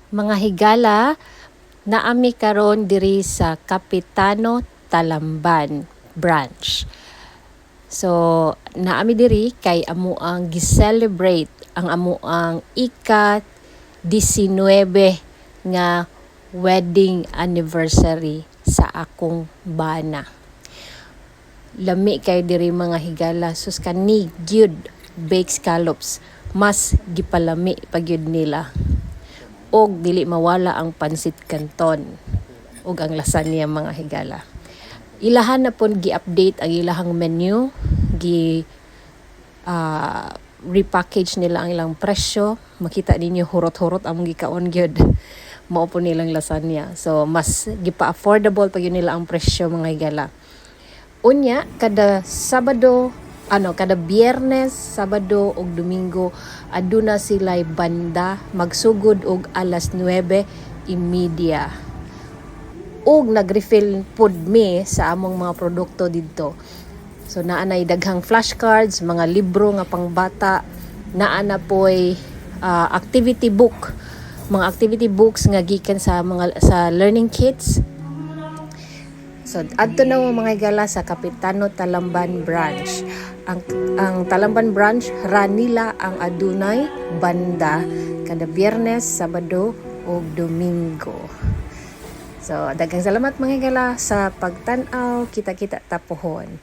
Mga higala, naami karon diri sa Capitano Talamban branch. So, naami diri kay amo ang gi-celebrate ang amo ang ika-19 nga wedding anniversary sa akong bana. Lami kay diri mga higala, sus kani gyud baked scallops, mas gipalami pagyud nila. Og dili mawala ang pansit canton og ang lasagna mga higala. Ilahan na pon gi-update ang ilahang menu, repackage nila ang ilang presyo. Makita ninyo hurot-hurot ang gikaon gyud. Mao po nilang lasagna. So mas gipa-affordable pa yun nila ang presyo mga higala. Unya kada Biyernes, Sabado ug Domingo aduna sila'y banda magsugod og alas 9:30. Og nag-refill pod mi sa among mga produkto didto. So naa nay daghang flashcards, mga libro nga pangbata, naa na poy activity book, mga activity books nga gikan sa learning kits. So adto na mga higala sa Capitano Talamban branch. Ang Talamban branch ra nila ang adunay banda kada Biyernes, Sabado ug Domingo. So daghang salamat mga higala sa pagtan-aw, kita-kita tapuhon.